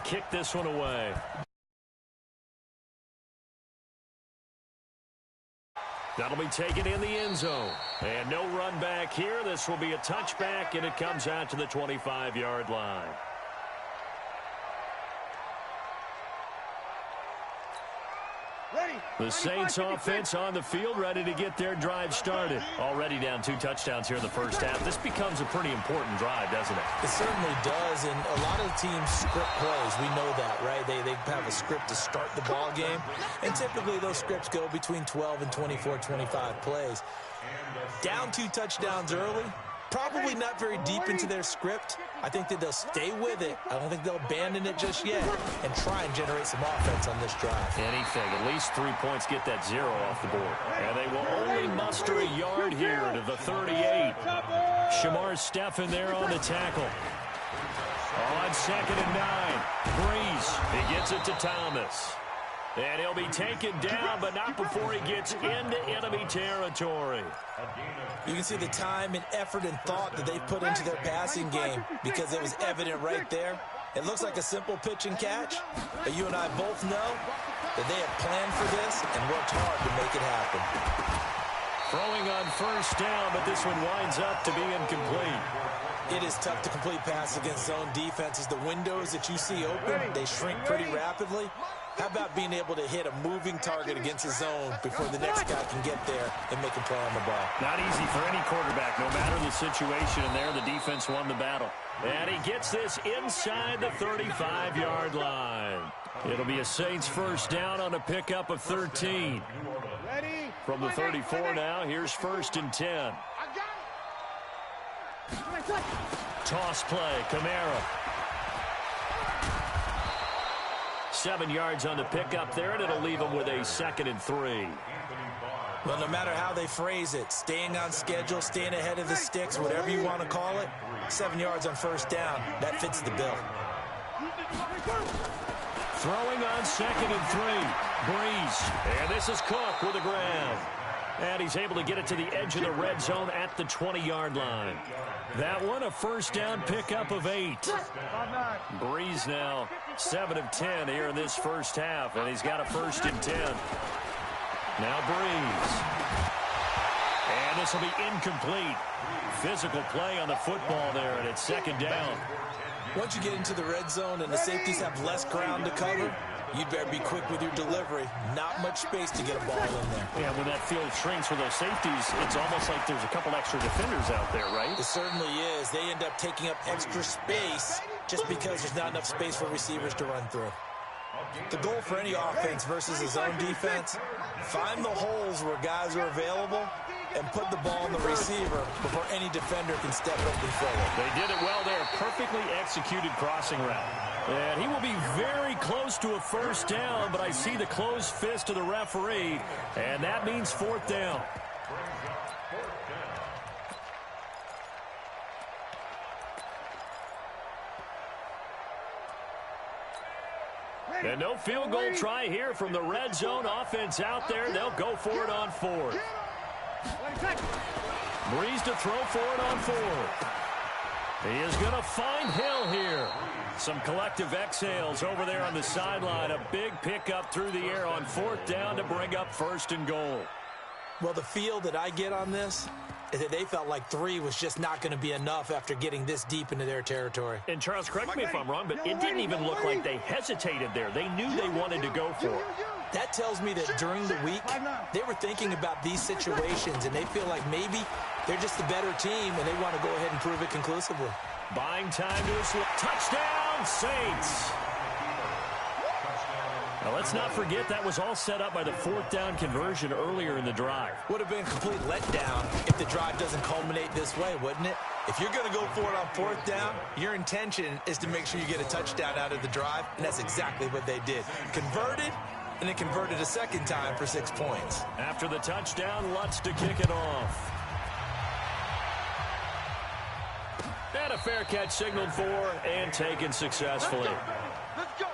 kick this one away. That'll be taken in the end zone. And no run back here. This will be a touchback, and it comes out to the 25-yard line. The Saints offense on the field, ready to get their drive started. Already down 2 touchdowns here in the first half. This becomes a pretty important drive, doesn't it? It certainly does, and a lot of the teams script plays. We know that, right? They have a script to start the ball game, and typically those scripts go between 12 and 24, 25 plays. Down 2 touchdowns early, probably not very deep into their script. I think that they'll stay with it. I don't think they'll abandon it just yet and try and generate some offense on this drive. Anything. At least 3 points, get that 0 off the board. And they will only muster a yard here to the 38. Shamar Stephen there on the tackle. On 2nd and 9. Breeze. He gets it to Thomas. And he'll be taken down, but not before he gets into enemy territory. You can see the time and effort and thought that they put into their passing game because it was evident right there. It looks like a simple pitch and catch, but you and I both know that they have planned for this and worked hard to make it happen. Throwing on first down, but this one winds up to be incomplete. It is tough to complete pass against zone defenses. The windows that you see open, they shrink pretty rapidly. How about being able to hit a moving target against a zone before the next guy can get there and make a play on the ball? Not easy for any quarterback, no matter the situation. And there, the defense won the battle. And he gets this inside the 35-yard line. It'll be a Saints first down on a pickup of 13. From the 34 now, here's 1st and 10. Toss play, Kamara. 7 yards on the pickup there, and it'll leave him with a 2nd and 3. Well, no matter how they phrase it, staying on schedule, staying ahead of the sticks, whatever you want to call it, 7 yards on first down, that fits the bill. Throwing on 2nd and 3. Breeze. And this is Cook with the ground. And he's able to get it to the edge of the red zone at the 20-yard line. That one, a first down pickup of 8. Breeze now 7 of 10 here in this first half, and he's got a 1st and 10. Now Breeze. And this will be incomplete. Physical play on the football there, and it's 2nd down. Once you get into the red zone and the safeties have less ground to cover, you'd better be quick with your delivery. Not much space to get a ball in there. Yeah, when that field shrinks for those safeties, it's almost like there's a couple extra defenders out there, right? It certainly is. They end up taking up extra space just because there's not enough space for receivers to run through. The goal for any offense versus a zone defense, find the holes where guys are available and put the ball on the receiver before any defender can step up and fill it. They did it well there. Perfectly executed crossing route. And he will be very close to a first down, but I see the closed fist of the referee, and that means 4th down. And no field goal try here from the red zone offense out there. They'll go for it on 4th. Breeze to throw for it on 4th. He is going to find Hill here. Some collective exhales over there on the sideline. A big pickup through the air on 4th down to bring up 1st and goal. Well, the feel that I get on this is that they felt like 3 was just not going to be enough after getting this deep into their territory. And Charles, correct me if I'm wrong, but it didn't even look like they hesitated there. They knew they wanted to go for it. That tells me that during the week, they were thinking about these situations, and they feel like maybe they're just the better team, and they want to go ahead and prove it conclusively. Buying time to a touchdown, Saints. Now, let's not forget that was all set up by the 4th down conversion earlier in the drive. Would have been a complete letdown if the drive doesn't culminate this way, wouldn't it? If you're going to go for it on 4th down, your intention is to make sure you get a touchdown out of the drive, and that's exactly what they did. Converted, and then converted a 2nd time for 6 points. After the touchdown, Lutz to kick it off. And a fair catch signaled for and taken successfully. Let's go.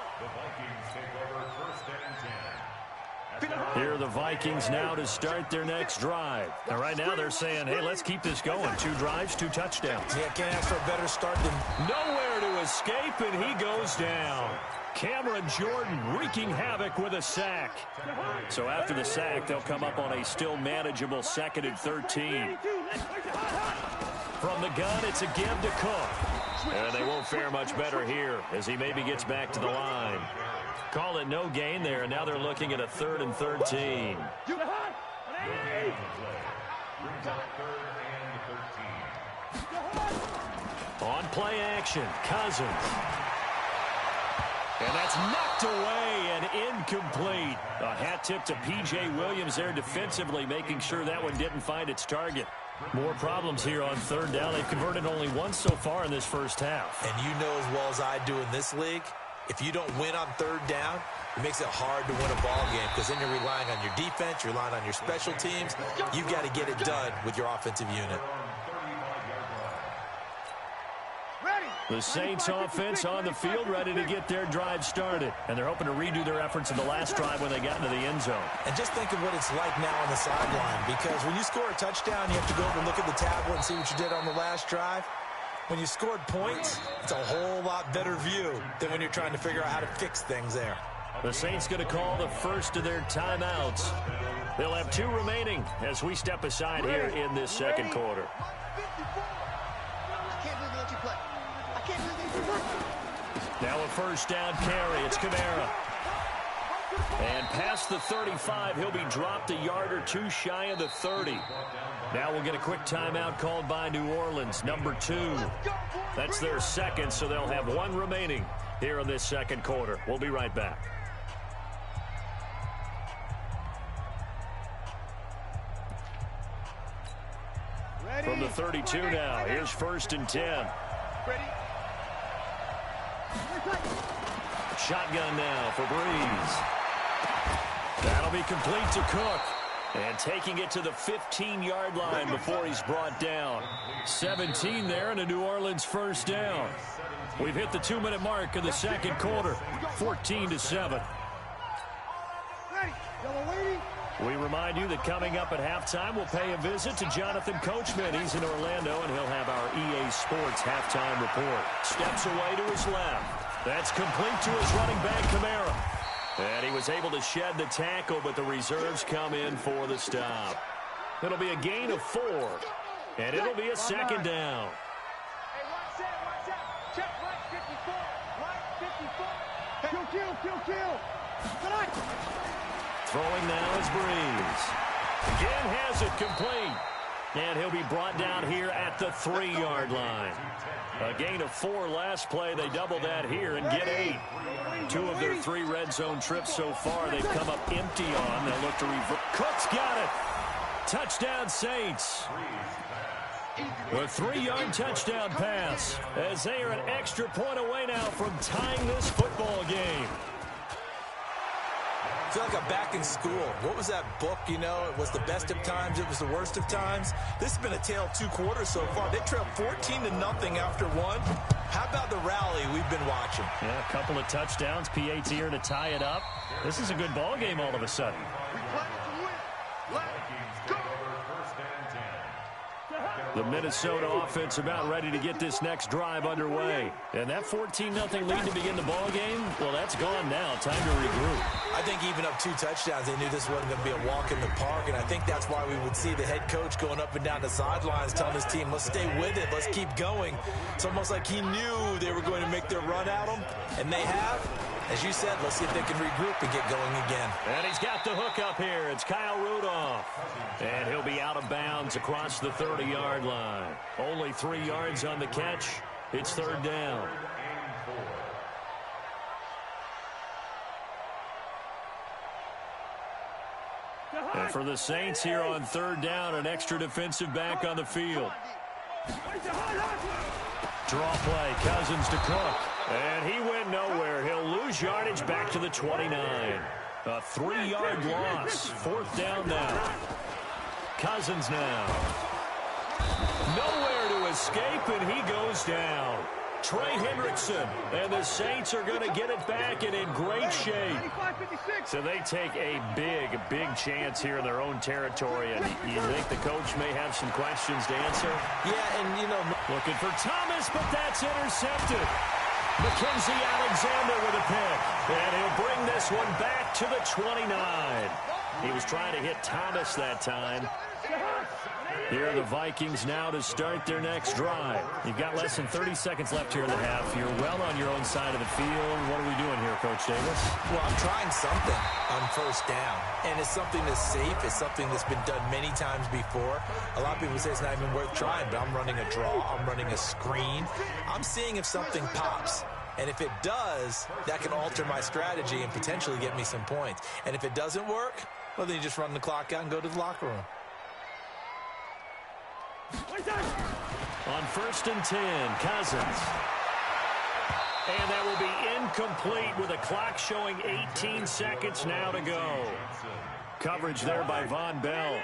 Here are the Vikings now to start their next drive. And right now they're saying, hey, let's keep this going. 2 drives, 2 touchdowns. Yeah, can't ask for a better start than... Nowhere to escape, and he goes down. Cameron Jordan wreaking havoc with a sack. So after the sack, they'll come up on a still manageable 2nd and 13. From the gun, it's a give to Cook. And they won't fare much better here as he maybe gets back to the line. Call it no gain there, and now they're looking at a 3rd and 13. On play action, Cousins. And that's knocked away and incomplete. A hat tip to P.J. Williams there defensively, making sure that one didn't find its target. More problems here on 3rd down. They've converted only once so far in this first half. And you know as well as I do in this league, if you don't win on 3rd down, it makes it hard to win a ball game because then you're relying on your defense, you're relying on your special teams. You've got to get it done with your offensive unit. The Saints offense on the field, ready to get their drive started. And they're hoping to redo their efforts in the last drive when they got into the end zone. And just think of what it's like now on the sideline, because when you score a touchdown, you have to go over and look at the tablet and see what you did on the last drive. When you scored points, it's a whole lot better view than when you're trying to figure out how to fix things there. The Saints going to call the first of their timeouts. They'll have 2 remaining as we step aside here in this second quarter. Now a 1st down carry. It's Kamara. And past the 35, he'll be dropped a yard or 2 shy of the 30. Now we'll get a quick timeout called by New Orleans, number 2. That's their 2nd, so they'll have 1 remaining here in this second quarter. We'll be right back. From the 32 now, here's 1st and 10. Shotgun now for Breeze. That'll be complete to Cook. And taking it to the 15-yard line before he's brought down. 17 there and a New Orleans 1st down. We've hit the 2-minute mark of the second quarter. 14-7. We remind you that coming up at halftime, we'll pay a visit to Jonathan Coachman. He's in Orlando, and he'll have our EA Sports halftime report. Steps away to his left. That's complete to his running back, Kamara. And he was able to shed the tackle, but the reserves come in for the stop. It'll be a gain of 4, and it'll be a 2nd down. Hey, watch out. Check right 54. Kill. Throwing now is Breeze. Again has it complete. And he'll be brought down here at the 3-yard line. A gain of 4 last play. They double that here and get 8. 2 of their 3 red zone trips so far they've come up empty on. They'll look to revert. Cook's got it. Touchdown Saints. A 3-yard touchdown pass as they are an extra point away now from tying this football game. I feel like I'm back in school. What was that book, you know? It was the best of times. It was the worst of times. This has been a tale of 2 quarters so far. They trailed 14-0 after 1. How about the rally we've been watching? Yeah, a couple of touchdowns. PAT here to tie it up. This is a good ball game all of a sudden. The Minnesota offense about ready to get this next drive underway. And that 14-0 lead to begin the ball game, well, that's gone now. Time to regroup. I think even up 2 touchdowns, they knew this wasn't going to be a walk in the park, and I think that's why we would see the head coach going up and down the sidelines telling his team, let's stay with it, let's keep going. It's almost like he knew they were going to make their run at him, and they have. As you said, let's see if they can regroup and get going again. And he's got the hook up here. It's Kyle Rudolph. And he'll be out of bounds across the 30-yard line. Only 3 yards on the catch. It's 3rd down. And for the Saints here on 3rd down, an extra defensive back on the field. Draw play, Cousins to Cook. And he went nowhere. He'll lose yardage back to the 29. A 3-yard loss. 4th down now. Cousins now. Nowhere to escape, and he goes down. Trey Hendrickson, and the Saints are going to get it back and in great shape. So they take a big chance here in their own territory, and you think the coach may have some questions to answer? Yeah, and, you know, looking for Thomas, but that's intercepted. Mackenzie Alexander with a pick. this one back to the 29. He was trying to hit Thomas that time. Here are the Vikings now to start their next drive. You've got less than 30 seconds left here in the half. You're well on your own side of the field. What are we doing here, Coach Davis? Well, I'm trying something on first down, and it's something that's safe. It's something that's been done many times before. A lot of people say it's not even worth trying, but I'm running a draw. I'm running a screen. I'm seeing if something pops. And if it does, that can alter my strategy and potentially get me some points. And if it doesn't work, well, then you just run the clock out and go to the locker room. On 1st and 10, Cousins. And that will be incomplete with a clock showing 18 seconds now to go. Coverage there by Von Bell.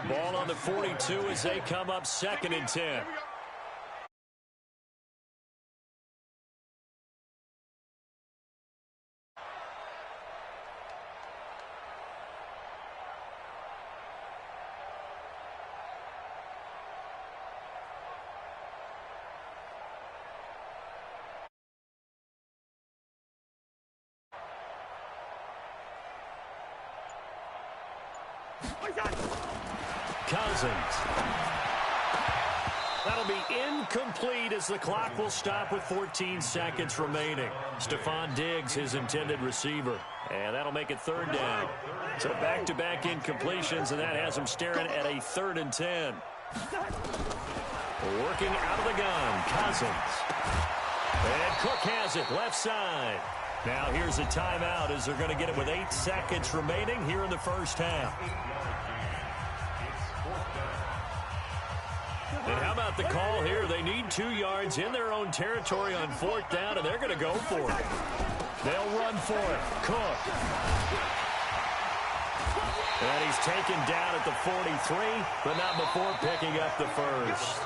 Ball on the 42 as they come up 2nd and 10. Cousins. That'll be incomplete as the clock will stop with 14 seconds remaining. Stephon Diggs, his intended receiver. And that'll make it 3rd down. So back-to-back incompletions, and that has him staring at a 3rd and 10. Working out of the gun, Cousins. And Cook has it, left side. Now here's a timeout as they're going to get it with 8 seconds remaining here in the first half. And how about the call here? They need 2 yards in their own territory on 4th down, and they're going to go for it. They'll run for it. Cook. And he's taken down at the 43, but not before picking up the first.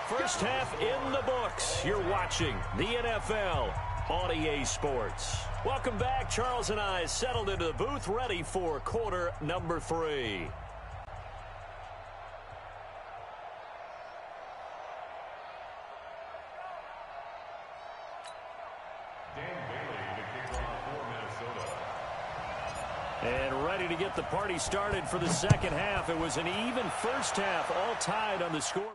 First half in the books. You're watching the NFL on EA Sports. Welcome back. Charles and I settled into the booth, ready for quarter number 3. And ready to get the party started for the second half. It was an even first half, all tied on the score.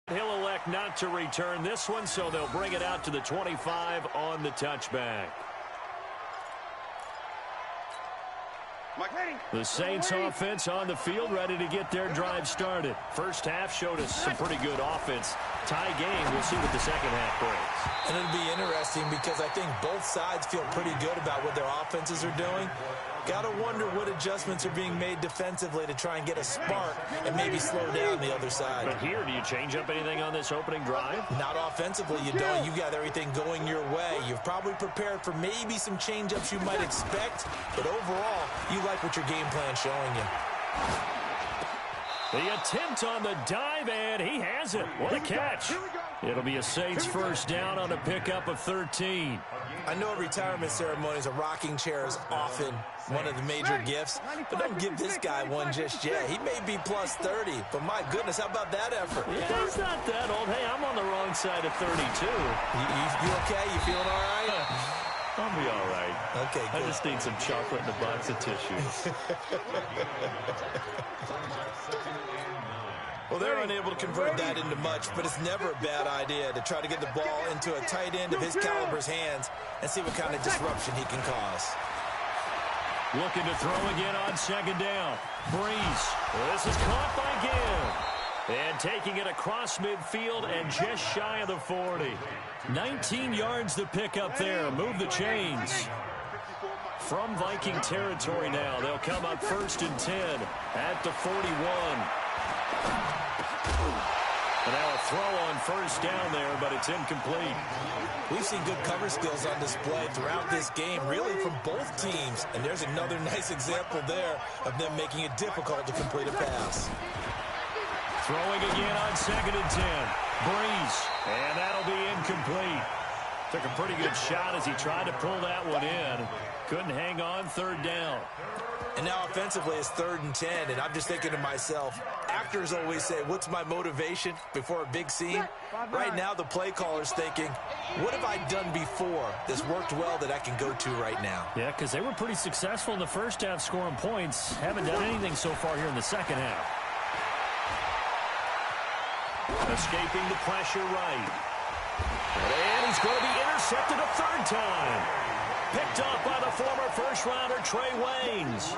He'll elect not to return this one, so they'll bring it out to the 25 on the touchback. The Saints offense on the field, ready to get their drive started. First half showed us some pretty good offense. Tie game, we'll see what the second half brings. And it'll be interesting because I think both sides feel pretty good about what their offenses are doing. Got to wonder what adjustments are being made defensively to try and get a spark and maybe slow down the other side. But here, do you change up anything on this opening drive? Not offensively, you don't. You got everything going your way. You've probably prepared for maybe some change-ups you might expect, but overall, you like what your game plan's showing you. The attempt on the dive, and he has it. What a catch. It'll be a Saints first down on a pickup of 13. I know at retirement ceremonies, a rocking chair is often one of the major gifts, but don't give this guy one just yet. He may be plus 30, but my goodness, how about that effort? Yeah, he's not that old. Hey, I'm on the wrong side of 32. You okay? You feeling all right? I'll be all right. Okay, good. I just need some chocolate and a box of tissues. Well, they're unable to convert that into much, but it's never a bad idea to try to get the ball into a tight end of his caliber's hands and see what kind of disruption he can cause. Looking to throw again on second down. Breeze. This is caught by Gibb. And taking it across midfield and just shy of the 40. 19 yards to pick up there. Move the chains. From Viking territory now, they'll come up 1st and 10 at the 41. And now a throw on first down there, but it's incomplete. We've seen good cover skills on display throughout this game, really from both teams. And there's another nice example there of them making it difficult to complete a pass. Throwing again on 2nd and 10. Breeze. And that'll be incomplete. Took a pretty good shot as he tried to pull that one in. Couldn't hang on, third down. And now offensively it's 3rd and 10, and I'm just thinking to myself, actors always say, what's my motivation before a big scene? Right now the play caller's thinking, what have I done before that's worked well that I can go to right now? Yeah, because they were pretty successful in the first half scoring points. Haven't done anything so far here in the second half. Escaping the pressure right. And he's going to be intercepted a third time. Picked up by the former first-rounder Trey Waynes.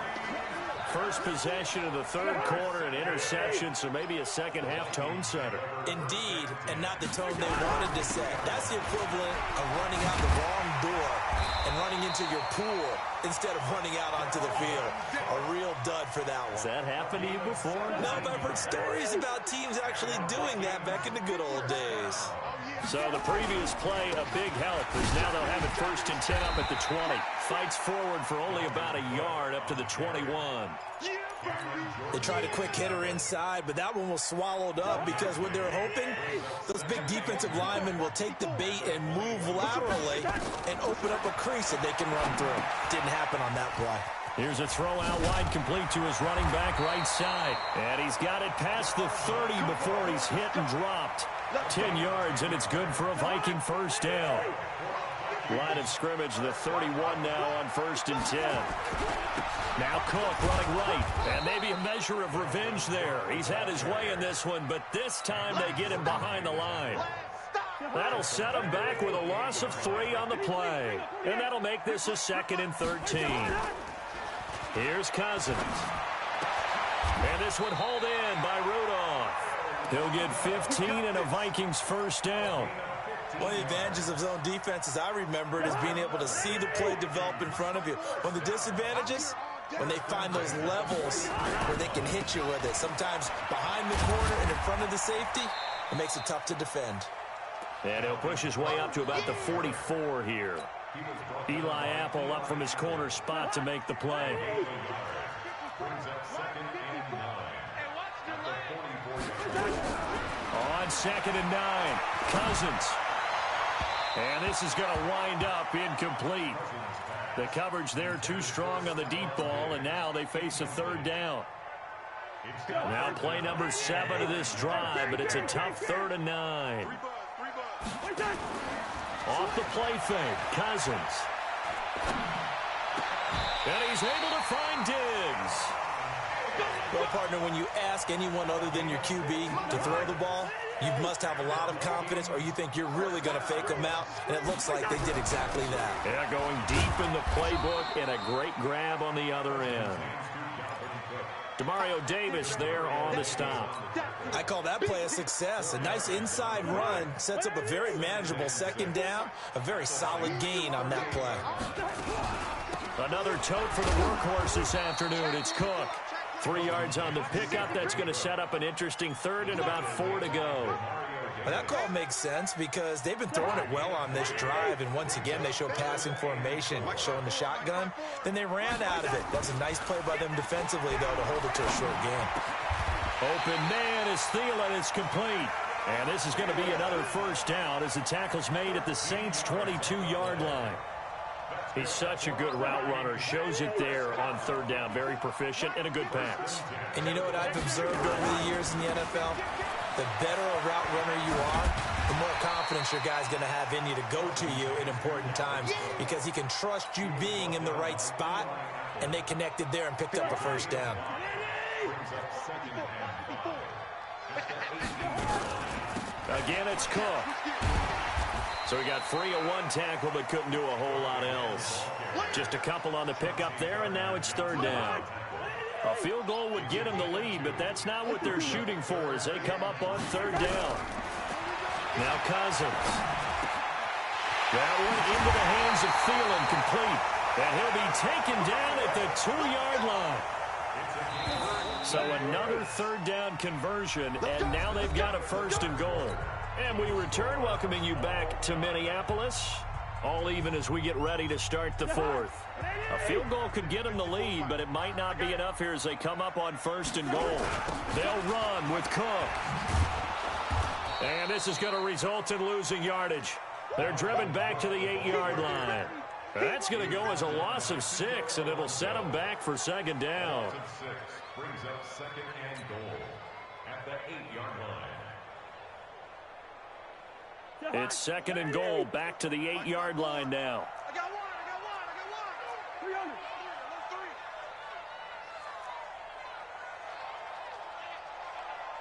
First possession of the third quarter, an interception, so maybe a second-half tone setter. Indeed, and not the tone they wanted to set. That's the equivalent of running out the wrong door and running into your pool instead of running out onto the field. A real dud for that one. Has that happened to you before? No, but I've heard stories about teams actually doing that back in the good old days. So the previous play, a big help, as now they'll have it 1st and 10 up at the 20. Fights forward for only about a yard up to the 21. They tried a quick hitter inside, but that one was swallowed up because what they're hoping, those big defensive linemen will take the bait and move laterally and open up a crease that they can run through. Didn't happen on that play. Here's a throw out wide, complete to his running back right side. And he's got it past the 30 before he's hit and dropped. 10 yards, and it's good for a Viking first down. Line of scrimmage, the 31 now on 1st and 10. Now Cook running right, and maybe a measure of revenge there. He's had his way in this one, but this time they get him behind the line. That'll set him back with a loss of 3 on the play. And that'll make this a 2nd and 13. Here's Cousins. And this one hauled in by Rudolph. He'll get 15 and a Vikings first down. One of the advantages of zone defense, as I remember it, is being able to see the play develop in front of you. One of the disadvantages, when they find those levels where they can hit you with it. Sometimes behind the corner and in front of the safety, it makes it tough to defend. And he'll push his way up to about the 44 here. Eli Apple up from his corner spot to make the play. On 2nd and 9, Cousins. And this is going to wind up incomplete. The coverage there too strong on the deep ball, and now they face a 3rd down. Now play number 7 of this drive, but it's a tough 3rd and 9. Off the play fake, Cousins. And he's able to find Diggs. Well, partner, when you ask anyone other than your QB to throw the ball, you must have a lot of confidence, or you think you're really going to fake them out, and it looks like they did exactly that. Yeah, going deep in the playbook, and a great grab on the other end. Demario Davis there on the stop. I call that play a success. A nice inside run sets up a very manageable 2nd down, a very solid gain on that play. Another tote for the workhorse this afternoon. It's Cook. 3 yards on the pickup. That's going to set up an interesting 3rd and about 4 to go. Well, that call makes sense because they've been throwing it well on this drive, and once again they show passing formation, showing the shotgun. Then they ran out of it. That's a nice play by them defensively, though, to hold it to a short game. Open man is Thielen. It's complete. And this is going to be another first down as the tackle's made at the Saints' 22-yard line. He's such a good route runner. Shows it there on 3rd down. Very proficient and a good pass. And you know what I've observed over the years in the NFL? The better a route runner you are, the more confidence your guy's going to have in you to go to you in important times because he can trust you being in the right spot, and they connected there and picked up a first down. Again, it's Cook. So he got free of 1 tackle but couldn't do a whole lot else. Just a couple on the pickup there, and now it's 3rd down. A field goal would get him the lead, but that's not what they're shooting for as they come up on 3rd down. Now Cousins. That one into the hands of Thielen, complete. And he'll be taken down at the 2-yard line. So another 3rd down conversion, and now they've got a 1st and goal. And we return, welcoming you back to Minneapolis. All even as we get ready to start the 4th. A field goal could get them the lead, but it might not be enough here as they come up on 1st and goal. They'll run with Cook. And this is going to result in losing yardage. They're driven back to the 8-yard line. That's going to go as a loss of 6, and it'll set them back for second down. Brings up second and goal at the 8-yard line. It's second and goal back to the 8-yard line now. I got one. 300.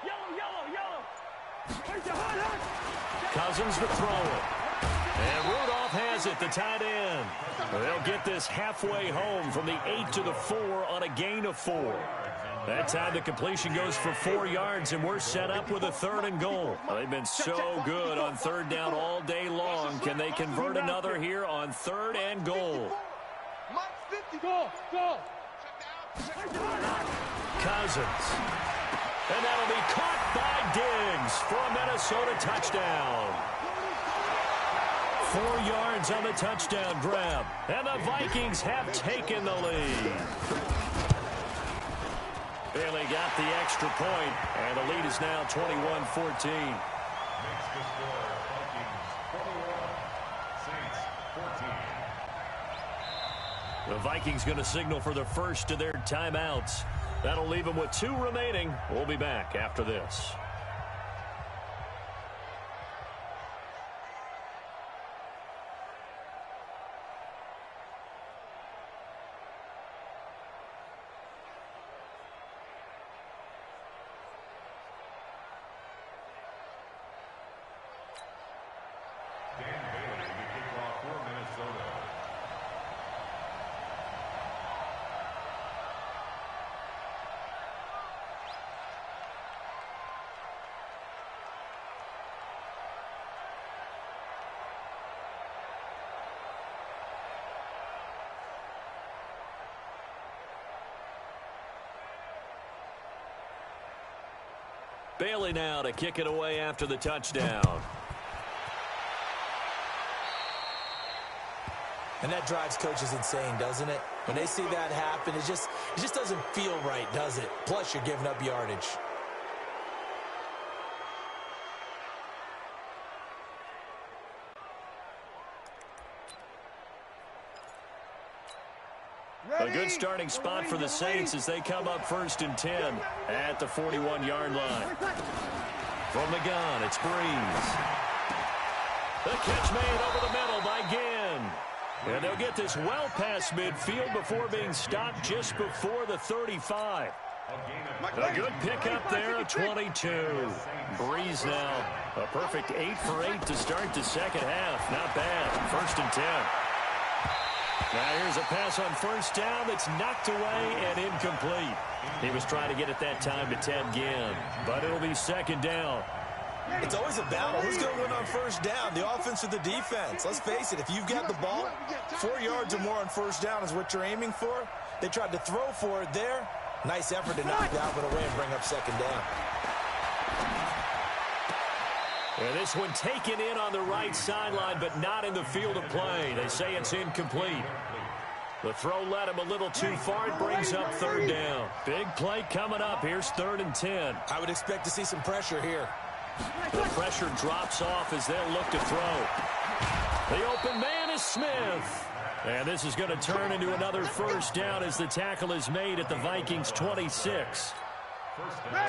Yellow. Cousins to throw it. And Rudolph has it, the tight end. They'll get this halfway home from the 8 to the 4 on a gain of 4. That time the completion goes for 4 yards, and we're set up with a third and goal. They've been so good on third down all day long. Can they convert another here on third and goal? Go. Cousins. And that'll be caught by Diggs for a Minnesota touchdown. 4 yards on the touchdown grab. And the Vikings have taken the lead. Bailey got the extra point, and the lead is now 21-14. Makes the score Vikings 21, Saints 14. The Vikings going to signal for the first of their timeouts. That'll leave them with 2 remaining. We'll be back after this. Bailey now to kick it away after the touchdown. And that drives coaches insane, doesn't it? When they see that happen, it just doesn't feel right, does it? Plus, you're giving up yardage. A good starting spot for the Saints as they come up 1st and 10 at the 41-yard line. From the gun, it's Breeze. The catch made over the middle by Ginn. And they'll get this well past midfield before being stopped just before the 35. A good pickup there at 22. Breeze now a perfect 8 for 8 to start the second half. Not bad. 1st and 10. Now here's a pass on 1st down that's knocked away and incomplete. He was trying to get it that time to Ted Ginn, but it'll be 2nd down. It's always a battle. Who's going to win on 1st down, the offense or the defense? Let's face it, if you've got the ball, 4 yards or more on 1st down is what you're aiming for. They tried to throw for it there. Nice effort to knock that one away and bring up 2nd down. And this one taken in on the right sideline, but not in the field of play. They say it's incomplete. The throw led him a little too far. It brings up 3rd down. Big play coming up. Here's 3rd and 10. I would expect to see some pressure here. The pressure drops off as they'll look to throw. The open man is Smith. And this is going to turn into another 1st down as the tackle is made at the Vikings 26.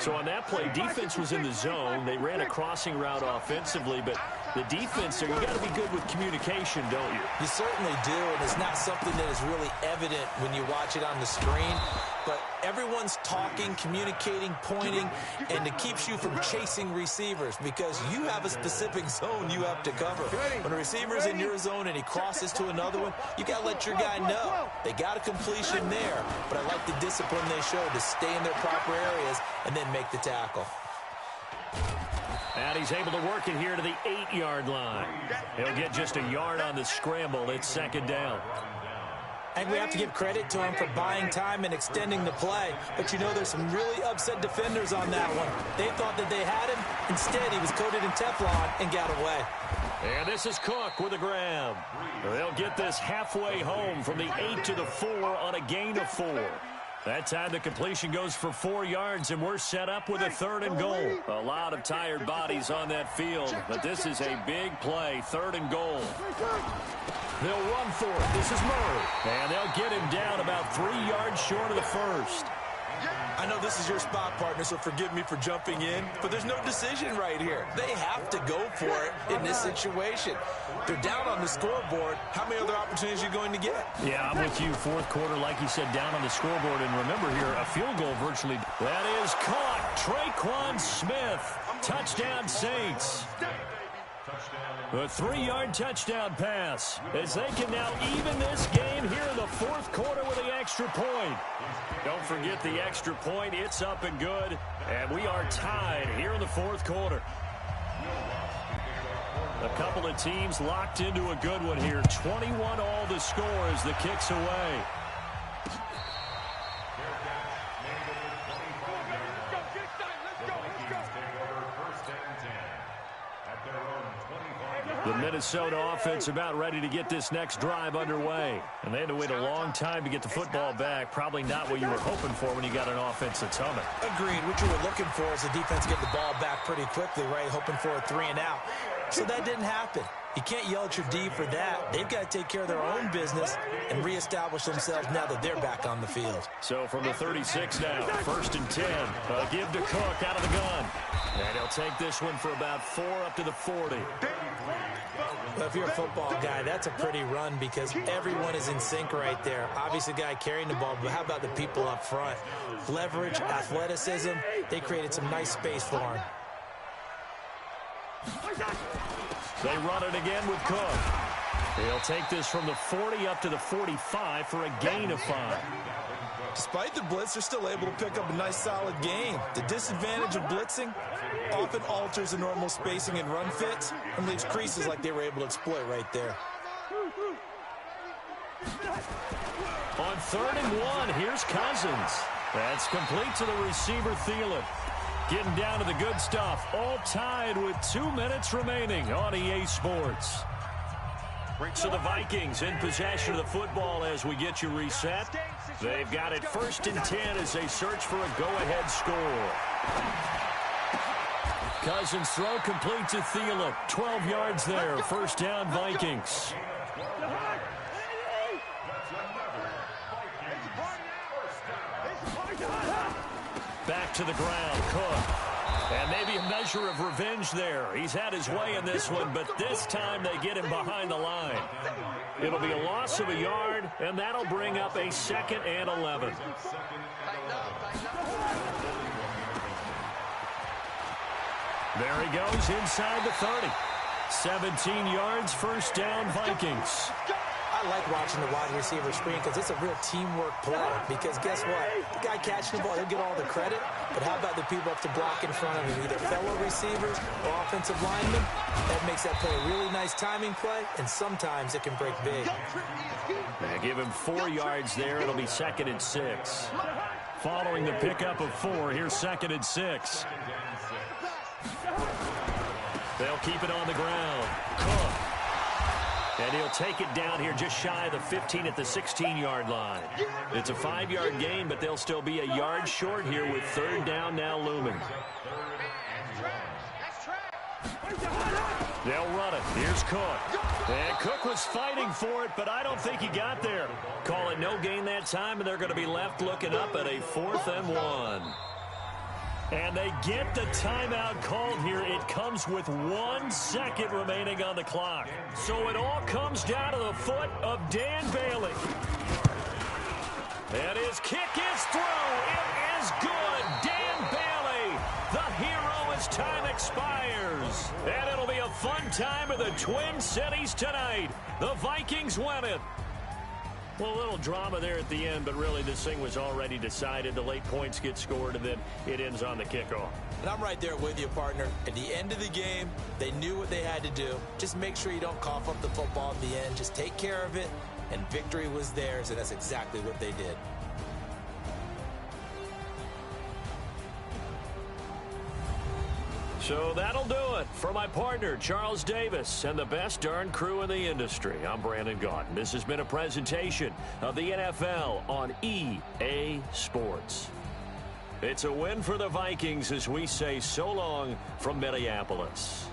So on that play, defense was in the zone. They ran a crossing route offensively, but the defense there, you got to be good with communication, don't you? You certainly do, and it's not something that is really evident when you watch it on the screen. But everyone's talking, communicating, pointing, and it keeps you from chasing receivers because you have a specific zone you have to cover. When a receiver's in your zone and he crosses to another one, you got to let your guy know. They got a completion there, but I like the discipline they showed to stay in their proper areas and then make the tackle. And he's able to work it here to the 8-yard line. He'll get just a yard on the scramble. It's 2nd down. I think we have to give credit to him for buying time and extending the play. But, you know, there's some really upset defenders on that one. They thought that they had him. Instead, he was coated in Teflon and got away. And this is Cook with a grab. They'll get this halfway home from the 8 to the 4 on a gain of 4. That time the completion goes for 4 yards, and we're set up with a 3rd and goal. A lot of tired bodies on that field, but this is a big play, 3rd and goal. They'll run for it. This is Murray. And they'll get him down about 3 yards short of the first. I know this is your spot, partner, so forgive me for jumping in, but there's no decision right here. They have to go for it in this situation. They're down on the scoreboard. How many other opportunities are you going to get? Yeah, I'm with you. 4th quarter, like you said, down on the scoreboard. And remember here, a field goal virtually. That is caught. Traquan Smith. Touchdown, Saints. A 3-yard touchdown pass as they can now even this game here in the 4th quarter with the extra point. Don't forget the extra point. It's up and good. And we are tied here in the 4th quarter. A couple of teams locked into a good one here. 21 all the score as the kick's away. The Minnesota offense about ready to get this next drive underway. And they had to wait a long time to get the football back. Probably not what you were hoping for when you got an offense that's humming. Agreed. What you were looking for is the defense get the ball back pretty quickly, right? Hoping for a 3 and out. So that didn't happen. You can't yell at your D for that. They've got to take care of their own business and reestablish themselves now that they're back on the field. So from the 36 now, 1st and 10. Give to Cook out of the gun. And he'll take this one for about 4 up to the 40. Well, if you're a football guy, that's a pretty run because everyone is in sync right there. Obviously, the guy carrying the ball, but how about the people up front? Leverage, athleticism, they created some nice space for him. They run it again with Cook. He'll take this from the 40 up to the 45 for a gain of 5. Despite the blitz, they're still able to pick up a nice, solid gain. The disadvantage of blitzing often alters the normal spacing and run fits and leaves creases like they were able to exploit right there. On 3rd and 1, here's Cousins. That's complete to the receiver, Thielen. Getting down to the good stuff. All tied with 2 minutes remaining on EA Sports. So the Vikings in possession of the football as we get you reset. They've got it 1st and 10 as they search for a go-ahead score. Cousins throw complete to Thielen. 12 yards there. 1st down, Vikings. Back to the ground, Cook. And maybe a measure of revenge there. He's had his way in this one, but this time they get him behind the line. It'll be a loss of a yard, and that'll bring up a 2nd and 11. There he goes inside the 30. 17 yards, 1st down, Vikings. I like watching the wide receiver screen because it's a real teamwork play. Because guess what? The guy catching the ball, he'll get all the credit. But how about the people up to block in front of him? Either fellow receivers or offensive linemen. That makes that play a really nice timing play. And sometimes it can break big. They give him 4 yards there. It'll be 2nd and 6. Following the pickup of 4, here's 2nd and 6. They'll keep it on the ground. Cook. And he'll take it down here just shy of the 15 at the 16-yard line. It's a 5-yard gain, but they'll still be a yard short here with 3rd down now looming. They'll run it. Here's Cook. And Cook was fighting for it, but I don't think he got there. Call it no gain that time, and they're going to be left looking up at a 4th and 1. And they get the timeout called here. It comes with 1 second remaining on the clock. So it all comes down to the foot of Dan Bailey. And his kick is through. It is good. Dan Bailey, the hero as time expires. And it'll be a fun time in the Twin Cities tonight. The Vikings win it. Well, a little drama there at the end, but really this thing was already decided. The late points get scored, and then it ends on the kickoff. And I'm right there with you, partner. At the end of the game, they knew what they had to do. Just make sure you don't cough up the football at the end. Just take care of it, and victory was theirs, and that's exactly what they did. So that'll do it. For my partner, Charles Davis, and the best darn crew in the industry, I'm Brandon Gaudin. This has been a presentation of the NFL on EA Sports. It's a win for the Vikings as we say so long from Minneapolis.